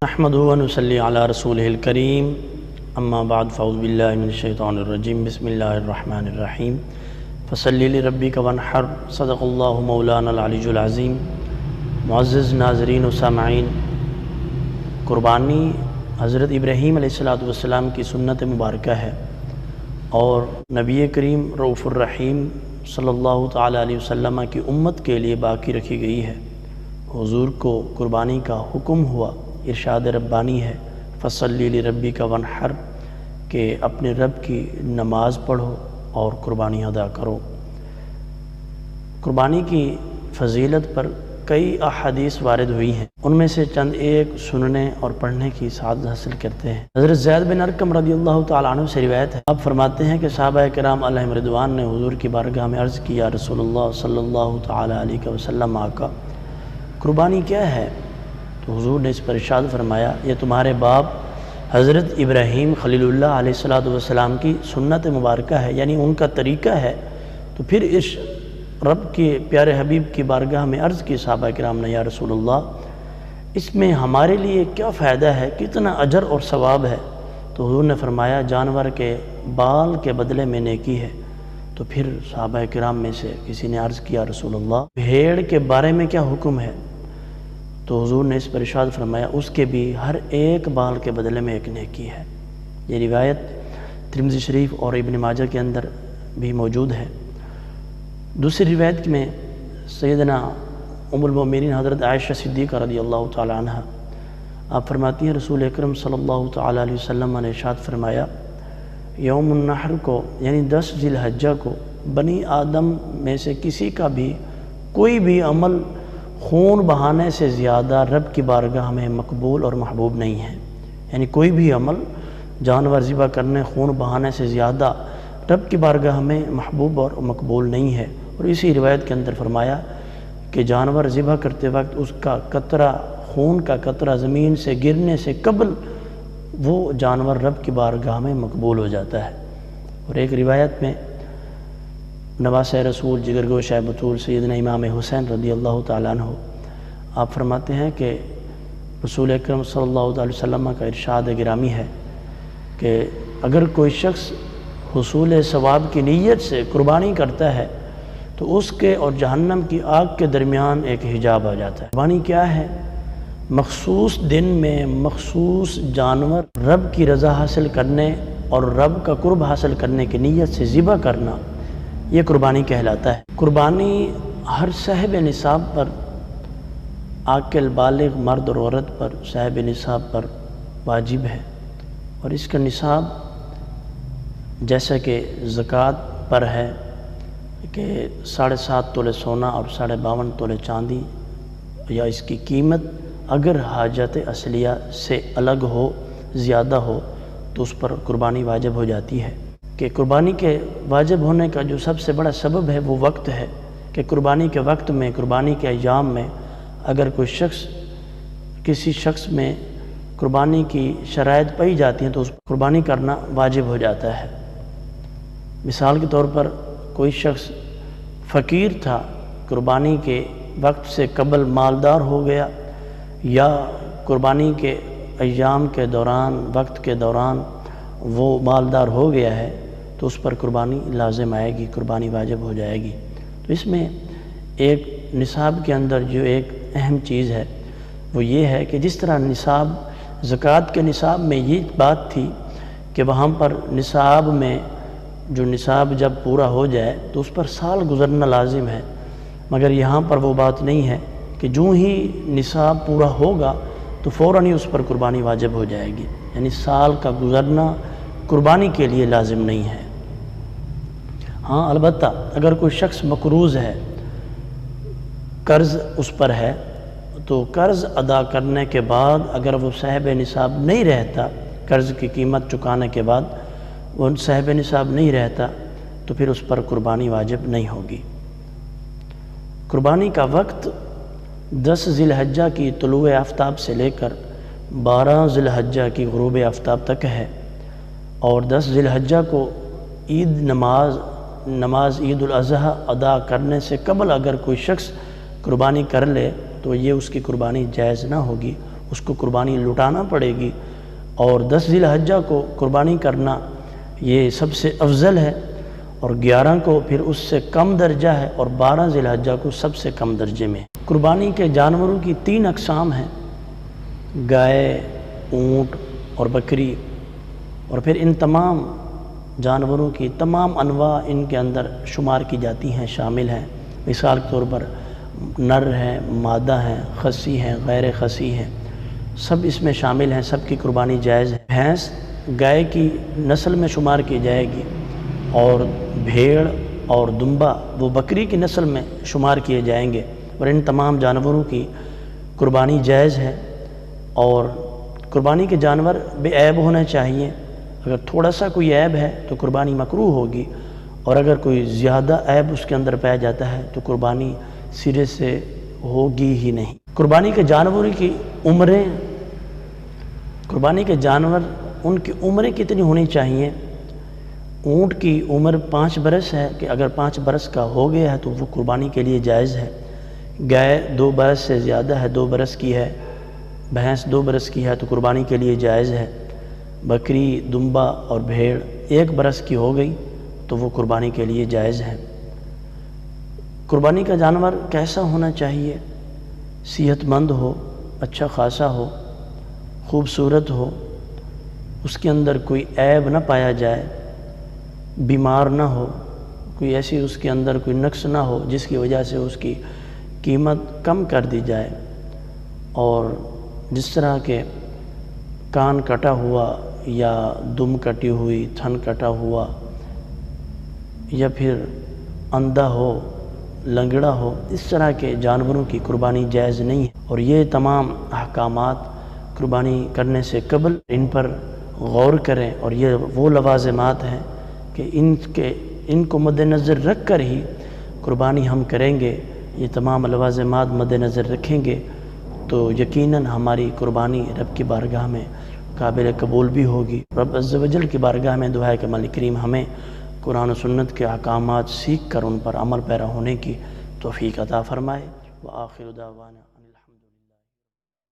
نحمده و نصلی علی رسولہ الکریم اما بعد فاعوذ باللہ من الشیطان الرجیم بسم اللہ الرحمن الرحیم فصلی لربک وانحر صدق اللہ مولانا العلی العظیم۔ معزز ناظرین و سامعین، قربانی حضرت ابراہیم علیہ السلام کی سنت مبارکہ ہے اور نبی کریم رؤوف الرحیم صلی اللہ تعالی علیہ وسلم کی امت کے لیے باقی رکھی گئی ہے۔ حضور کو قربانی کا حکم ہوا، ارشاد ربانی ہے فصلی لربک وانحر، کہ اپنے رب کی نماز پڑھو اور قربانی ادا کرو۔ قربانی کی فضیلت پر کئی احادیث وارد ہوئی ہیں، ان میں سے چند ایک سننے اور پڑھنے کی سعادت حاصل کرتے ہیں۔ حضرت زید بن ارقم رضی اللہ تعالیٰ عنہ سے روایت ہے، آپ فرماتے ہیں کہ صحابہ کرام علیہم رضوان نے حضور کی بارگاہ میں عرض کیا، رسول اللہ صلی اللہ تعالیٰ علیہ وسلم آقا، قربانی کیا ہے؟ تو حضور نے اس پر ارشاد فرمایا، یہ تمہارے باپ حضرت ابراہیم خلیل اللہ علیہ السلام کی سنت مبارکہ ہے، یعنی ان کا طریقہ ہے۔ تو پھر اس رب کے پیارے حبیب کی بارگاہ میں عرض کی صحابہ کرام نے، یا رسول اللہ، اس میں ہمارے لیے کیا فائدہ ہے، کتنا اجر اور ثواب ہے؟ تو حضور نے فرمایا، جانور کے بال کے بدلے میں نیکی ہے۔ تو پھر صحابہ کرام میں سے کسی نے عرض کیا، رسول اللہ، بھیڑ کے بارے میں کیا حکم ہے؟ تو حضور نے اس پر ارشاد فرمایا، اس کے بھی ہر ایک بال کے بدلے میں ایک نیکی ہے۔ یہ روایت ترمذی شریف اور ابن ماجہ کے اندر بھی موجود ہے۔ دوسری روایت میں سیدنا ام المؤمنین حضرت عائشہ صدیقہ رضی اللہ تعالی عنہ آپ فرماتی ہیں، رسول اکرم صلی اللہ تعالی علیہ وسلم نے ارشاد فرمایا، یوم النحر کو یعنی 10 ذی الحجہ کو بنی آدم میں سے کسی کا بھی کوئی بھی عمل خون بہانے سے زیادہ رب کی بارگاہ میں مقبول اور محبوب نہیں ہے، یعنی کوئی بھی عمل جانور ذبح کرنے خون بہانے سے زیادہ رب کی بارگاہ میں محبوب اور مقبول نہیں ہے۔ اور اسی روایت کے اندر فرمایا کہ جانور ذبح کرتے وقت اس کا قطرہ، خون کا قطرہ زمین سے گرنے سے قبل وہ جانور رب کی بارگاہ میں مقبول ہو جاتا ہے۔ اور ایک روایت میں نواسہ رسول جگرگوشہ بطول سیدنا امام حسین رضی اللہ تعالیٰ عنہ آپ فرماتے ہیں کہ رسول اکرم صلی اللہ علیہ وسلم کا ارشاد گرامی ہے کہ اگر کوئی شخص حصول ثواب کی نیت سے قربانی کرتا ہے تو اس کے اور جہنم کی آگ کے درمیان ایک حجاب آ جاتا ہے۔ قربانی کیا ہے؟ مخصوص دن میں مخصوص جانور رب کی رضا حاصل کرنے اور رب کا قرب حاصل کرنے کی نیت سے ذبح کرنا، یہ قربانی کہلاتا ہے۔ قربانی ہر صاحب نصاب پر، عاقل بالغ مرد اور عورت پر صاحب نصاب پر واجب ہے، اور اس کا نصاب جیسا کہ زکوٰۃ پر ہے کہ 7.5 تولے سونا اور 52.5 تولے چاندی، یا اس کی قیمت اگر حاجت اصلیہ سے الگ ہو، زیادہ ہو، تو اس پر قربانی واجب ہو جاتی ہے۔ کہ قربانی کے واجب ہونے کا جو سب سے بڑا سبب ہے وہ وقت ہے، کہ قربانی کے وقت میں، قربانی کے ایام میں اگر کوئی شخص، کسی شخص میں قربانی کی شرائط پائی جاتی ہیں تو اس پر قربانی کرنا واجب ہو جاتا ہے۔ مثال کے طور پر کوئی شخص فقیر تھا، قربانی کے وقت سے قبل مالدار ہو گیا، یا قربانی کے ایام کے دوران، وقت کے دوران وہ مالدار ہو گیا ہے، تو اس پر قربانی لازم آئے گی، قربانی واجب ہو جائے گی۔ تو اس میں ایک نصاب کے اندر جو ایک اہم چیز ہے وہ یہ ہے کہ جس طرح نصاب، زکوٰۃ کے نصاب میں یہ بات تھی کہ وہاں پر نصاب میں جو نصاب جب پورا ہو جائے تو اس پر سال گزرنا لازم ہے، مگر یہاں پر وہ بات نہیں ہے کہ جو ہی نصاب پورا ہوگا تو فوراً ہی اس پر قربانی واجب ہو جائے گی، یعنی سال کا گزرنا قربانی کے لیے لازم نہیں ہے۔ ہاں البتہ اگر کوئی شخص مقروض ہے، قرض اس پر ہے، تو قرض ادا کرنے کے بعد اگر وہ صاحب نصاب نہیں رہتا، قرض کی قیمت چکانے کے بعد وہ صاحب نصاب نہیں رہتا، تو پھر اس پر قربانی واجب نہیں ہوگی۔ قربانی کا وقت 10 ذی الحجہ کی طلوع آفتاب سے لے کر 12 ذی الحجہ کی غروب آفتاب تک ہے، اور 10 ذی الحجہ کو عید نماز عید الاضحیٰ ادا کرنے سے قبل اگر کوئی شخص قربانی کر لے تو یہ اس کی قربانی جائز نہ ہوگی، اس کو قربانی لٹانا پڑے گی، اور 10 ذی الحجہ کو قربانی کرنا یہ سب سے افضل ہے، اور 11 کو پھر اس سے کم درجہ ہے، اور 12 ذی الحجہ کو سب سے کم درجے میں ہے۔ قربانی کے جانوروں کی 3 اقسام ہیں، گائے، اونٹ اور بکری، اور پھر ان تمام جانوروں کی تمام انواع ان کے اندر شمار کی جاتی ہیں، شامل ہیں۔ مثال کے طور پر نر ہیں، مادہ ہیں، خصی ہیں، غیر خصی ہیں، سب اس میں شامل ہیں، سب کی قربانی جائز ہے۔ بھینس گائے کی نسل میں شمار کی جائے گی، اور بھیڑ اور دمبا وہ بکری کی نسل میں شمار کیے جائیں گے، اور ان تمام جانوروں کی قربانی جائز ہے۔ اور قربانی کے جانور بے عیب ہونا چاہیے، اگر تھوڑا سا کوئی عیب ہے تو قربانی مکروہ ہوگی، اور اگر کوئی زیادہ عیب اس کے اندر پایا جاتا ہے تو قربانی سرے سے ہوگی ہی نہیں۔ قربانی کے جانوروں کی عمریں، قربانی کے جانور ان کی عمریں کتنی ہونی چاہیے؟ اونٹ کی عمر 5 برس ہے کہ اگر 5 برس کا ہو گیا ہے تو وہ قربانی کے لیے جائز ہے۔ گائے 2 برس سے زیادہ ہے، 2 برس کی ہے، بھینس 2 برس کی ہے تو قربانی کے لیے جائز ہے۔ بکری، دمبا اور بھیڑ 1 برس کی ہو گئی تو وہ قربانی کے لیے جائز ہے۔ قربانی کا جانور کیسا ہونا چاہیے؟ صحت مند ہو، اچھا خاصا ہو، خوبصورت ہو، اس کے اندر کوئی عیب نہ پایا جائے، بیمار نہ ہو، کوئی ایسی اس کے اندر کوئی نقص نہ ہو جس کی وجہ سے اس کی قیمت کم کر دی جائے، اور جس طرح کے کان کٹا ہوا یا دم کٹی ہوئی، تھن کٹا ہوا، یا پھر اندھا ہو، لنگڑا ہو، اس طرح کے جانوروں کی قربانی جائز نہیں ہے۔ اور یہ تمام احکامات قربانی کرنے سے قبل ان پر غور کریں، اور یہ وہ لوازمات ہیں کہ ان کو مد نظر رکھ کر ہی قربانی ہم کریں گے۔ یہ تمام لوازمات مد نظر رکھیں گے تو یقیناً ہماری قربانی رب کی بارگاہ میں قابل قبول بھی ہوگی۔ رب عز و جل کی بارگاہ میں دعا ہے کہ مالک کریم ہمیں قرآن و سنت کے احکامات سیکھ کر ان پر عمل پیرا ہونے کی توفیق عطا فرمائے۔ وآخر دعوانا